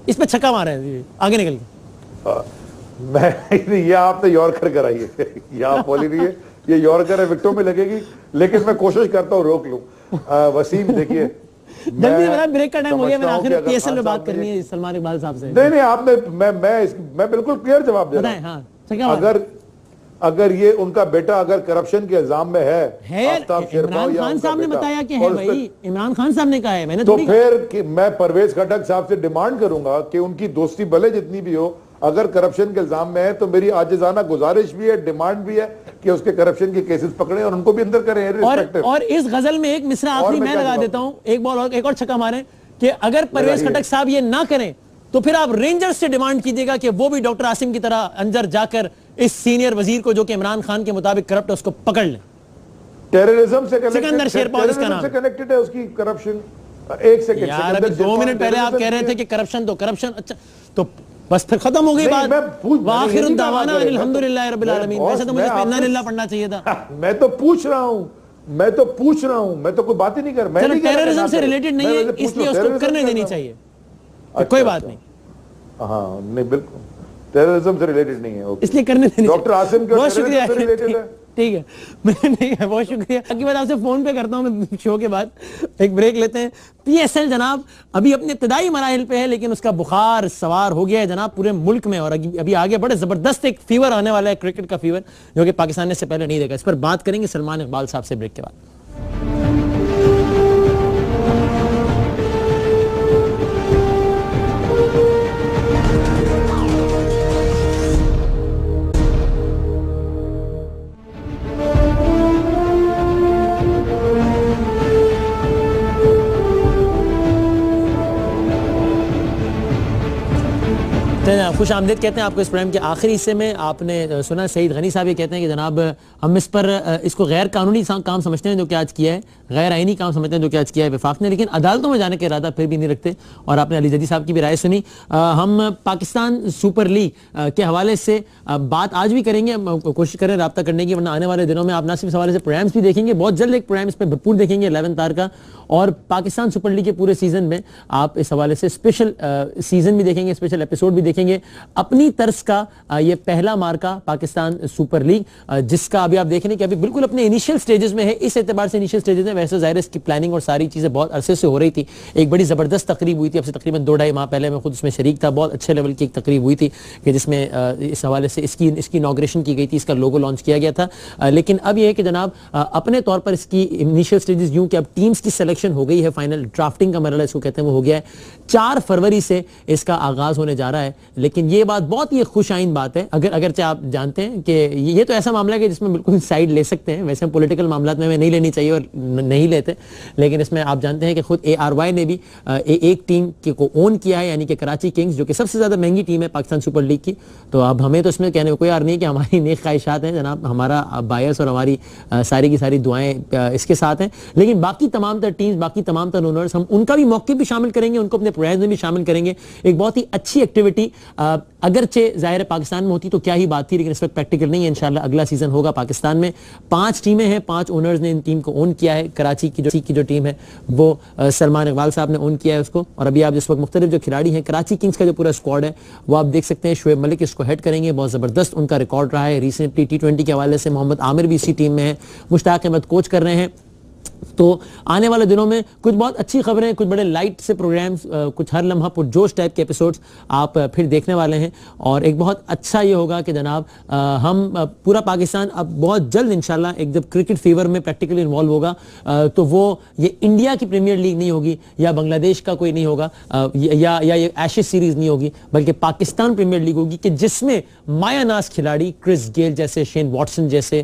اس پہ چھکا مارا ہے آگے نکل کے. یہ آپ نے یورکر کرائی ہے, یہ آپ بولی نہیں ہے, یہ یورکر ہے, وکٹوں میں لگے گی, لیکن میں کوشش کرتا ہوں روک لوں. وسیم دیکھیے جلدی میرا بریک کا ٹائم ہو گیا, میں آخر پی ایس ایل میں بات کرنی ہے سلمان اقبال صاحب سے. نہیں آپ نے, میں بالکل کلیئر جواب دے رہا ہوں. اگر یہ ان کا بیٹا اگر کرپشن کے الزام میں ہے, عمران خان صاحب نے بتایا کہ ہے بھائی, عمران خان صاحب نے کہا ہے, میں نے تو پھر میں پرویز خٹک صاحب سے ڈیمانڈ کروں گا کہ ان کی دوستی بھلے جتنی بھی ہو, اگر کرپشن کے الزام میں ہے تو میری عاجزانہ گزارش بھی ہے, ڈیمانڈ بھی ہے کہ اس کے کرپشن کے کیسز پکڑیں اور ان کو بھی اندر کریں. اور اس غزل میں ایک مصرع آخری میں لگا دیتا ہوں, ایک اور چھکا ماریں کہ اگر پرویز خٹک صاحب یہ نہ کریں تو پھر آپ رینجرز سے ڈیمانڈ کیجئے گا کہ وہ بھی ڈاکٹر عاصم کی طرح اندر جا کر اس سینئر وزیر کو جو کہ عمران خان کے مطابق کرپٹ ہے اس کو پکڑ لیں. ٹیررزم سے سکندر شیرپا اس کا نام کنیکٹڈ ہے اس کی کرپشن. ایک سیکنڈ یار ابھی 2 منٹ پہلے آپ کہہ رہے تھے کہ کرپشن تو کرپشن, اچھا تو بس پھر ختم ہو گئی بات. وآخر دعوانا الحمدللہ رب العالمین. ویسے تو مجھے انا للہ پڑھنا چاہیے تھا. میں تو پوچھ رہا ہوں, میں تو کوئی بات ہی نہیں کر. چلو ٹیررزم سے ریلیٹڈ نہیں ہے اس لیے اس کو کرنے دینی چاہیے, کوئی بات نہیں. ہاں نہیں بالکل ٹیررزم سے ریلیٹڈ نہیں ہے, اس لیے کرنے دینی. ڈاکٹر عاصم کے بہت شکریہ, ٹھیک ہے نہیں ہے, بہت شکریہ. باقی بات آپ سے فون پہ کرتا ہوں میں شو کے بعد. ایک بریک لیتے ہیں. پی ایس ایل جناب ابھی اپنے ابتدائی مراحل پہ ہے, لیکن اس کا بخار سوار ہو گیا ہے جناب پورے ملک میں, اور ابھی آگے بڑے زبردست ایک فیور آنے والا ہے, کرکٹ کا فیور, جو کہ پاکستان نے اس سے پہلے نہیں دیکھا. اس پر بات کریں گے سلمان اقبال صاحب سے بریک کے بعد. خوش آمدید کہتے ہیں آپ کو اس پروگرام کے آخری حصے میں. آپ نے سنا سعید غنی صاحب یہ کہتے ہیں کہ جناب ہم اس کو غیر قانونی کام سمجھتے ہیں جو کہ آج کیا ہے, غیر آئینی کام سمجھتے ہیں جو کہ آج کیا ہے وفاق نے, لیکن عدالتوں میں جانے کا ارادہ پھر بھی نہیں رکھتے. اور آپ نے علی زیدی صاحب کی بھی رائے سنی. ہم پاکستان سپر لیگ کے حوالے سے بات آج بھی کریں گے, کوشش کریں رابطہ کرنے کی, ورنہ آنے والے دنوں میں آپ نہ صرف اس حوالے سے پروگرامس بھی دیکھیں گے, بہت جلد ایک پروگرام اس پہ بھرپور دیکھیں گے 11 تاریخ کا, اور پاکستان سپر لیگ کے پورے سیزن میں آپ اس حوالے سے اسپیشل سیزن بھی دیکھیں گے, اسپیشل ایپیسوڈ بھی دیکھیں گے. اپنی طرز کا یہ پہلا مارکا پاکستان سپر لیگ جس کا ابھی آپ دیکھ رہے ہیں کہ ابھی بالکل اپنے انیشیل سٹیجز میں ہے. اس اعتبار سے انیشیل سٹیجز میں ویسے ظاہر ہے اس کی پلاننگ اور ساری چیزیں بہت عرصے سے ہو رہی تھی. ایک بڑی زبردست تقریب ہوئی تھی اب سے تقریباً 2-2.5 ماہ پہلے, میں خود اس میں شریک تھا. بہت اچھے لیول کی ایک تقریب ہوئی تھی کہ جس میں اس حوالے سے اس کی انوگریشن کی گئی تھی, اس کا لوگو لانچ کیا گیا تھا. لیکن اب یہ ہے کہ جناب اپنے طور پر اس کی انیشیل سٹیجز یوں کہ اب ٹیمز کی سلیکشن ہو گئی ہے, فائنل ڈرافٹنگ کا مرحلہ اس کو کہتے ہیں وہ ہو گیا ہے. 4 فروری سے اس کا آغاز ہونے جا رہا ہے. لیکن یہ بات بہت ہی خوش آئند بات ہے, اگرچہ آپ جانتے ہیں کہ یہ تو ایسا معاملہ ہے کہ جس میں بالکل سائیڈ لے سکتے ہیں, ویسے پولیٹیکل معاملات میں نہیں لینی چاہیے اور نہیں لیتے, لیکن اس میں آپ جانتے ہیں کہ خود ARY نے بھی ایک ٹیم کو اون کیا ہے, یعنی کہ کراچی کنگز, جو کہ سب سے زیادہ مہنگی ٹیم ہے پاکستان سپر لیگ کی. تو اب ہمیں تو اس میں کہنے میں کوئی عار نہیں کہ ہماری نیک خواہشات ہیں جناب, ہمارا بائرس اور ہماری ساری کی ساری دعائیں اس کے ساتھ ہیں. لیکن باقی تمام تر ٹیمز, باقی تمام تر اونرز, ہم ان کا بھی موقع بھی شامل کریں گے, ان کو اپنے پروگرامز میں بھی شامل کریں گے. ایک بہت ہی اچھی ایکٹیویٹی, اگرچہ ظاہر پاکستان میں ہوتی تو کیا ہی بات تھی, لیکن اس وقت پریکٹیکل نہیں ہے. انشاءاللہ اگلا سیزن ہوگا پاکستان میں. 5 ٹیمیں ہیں, 5 اونرز نے ان ٹیم کو اون کیا ہے. کراچی کی جو ٹیم ہے وہ سلمان اقبال صاحب نے اون کیا ہے اس کو, اور ابھی آپ جس وقت مختلف جو کھلاڑی ہیں کراچی کنگز کا جو پورا اسکواڈ ہے وہ آپ دیکھ سکتے ہیں. شعیب ملک اس کو ہیڈ کریں گے, بہت زبردست ان کا ریکارڈ رہا ہے ریسنٹلی T20 کے حوالے سے. محمد عامر بھی اسی ٹیم میں ہے, مشتاق احمد کوچ کر رہے ہیں. تو آنے والے دنوں میں کچھ بہت اچھی خبریں, کچھ بڑے لائٹ سے پروگرامز, کچھ ہر لمحہ پر جوش ٹائپ کے ایپیسوڈز آپ پھر دیکھنے والے ہیں. اور ایک بہت اچھا یہ ہوگا کہ جناب ہم پورا پاکستان اب بہت جلد انشاءاللہ ایک جب کرکٹ فیور میں پریکٹیکلی انوالو ہوگا تو وہ یہ انڈیا کی پریمیئر لیگ نہیں ہوگی یا بنگلہ دیش کا کوئی نہیں ہوگا یا یہ ایشز سیریز نہیں ہوگی, بلکہ پاکستان پریمیئر لیگ ہوگی کہ جس میں مایا ناز کھلاڑی کرس گیل جیسے, شین واٹسن جیسے,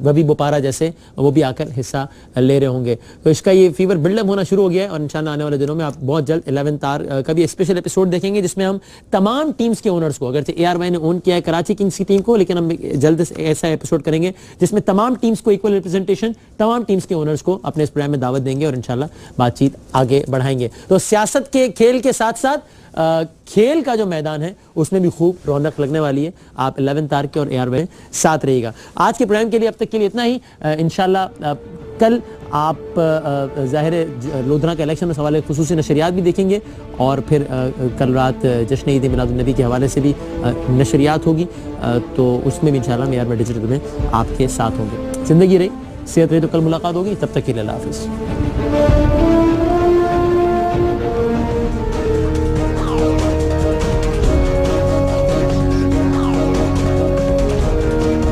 وبی بوپارا جیسے وہ بھی آ کر حصہ لے رہے ہوں گے. تو اس کا یہ فیور بلڈ اپ ہونا شروع ہو گیا ہے, اور انشاءاللہ آنے والے دنوں میں آپ بہت جلد 11 تار کا بھی اسپیشل ایپیسوڈ دیکھیں گے جس میں ہم تمام ٹیمز کے اونرز کو, اگرچہ ARY نے اون کیا ہے کراچی کنگز کی ٹیم کو, لیکن ہم جلد ایسا ایپیسوڈ کریں گے جس میں تمام ٹیمز کو ایکول ریپرزنٹیشن, تمام ٹیمز کے اونرز کو اپنے اس پروگرام میں دعوت دیں گے اور انشاءاللہ بات چیت آگے بڑھائیں گے. تو سیاست کے کھیل کے ساتھ ساتھ کھیل کا جو میدان ہے اس میں بھی خوب رونق لگنے والی ہے. آپ 11 تار کے اور ARY ساتھ رہیے گا. آج کے پروگرام کے لیے اب تک کے لیے اتنا ہی. انشاءاللہ کل آپ ظاہر لودھنا کے الیکشن میں حوالے خصوصی نشریات بھی دیکھیں گے, اور پھر کل رات جشن عید میلاد النبی کے حوالے سے بھی نشریات ہوگی, تو اس میں بھی انشاءاللہ میں ARY ڈیجیٹل میں آپ کے ساتھ ہوں گے. زندگی رہی, صحت رہی تو کل ملاقات ہوگی. تب تک کے لیے اللہ حافظ.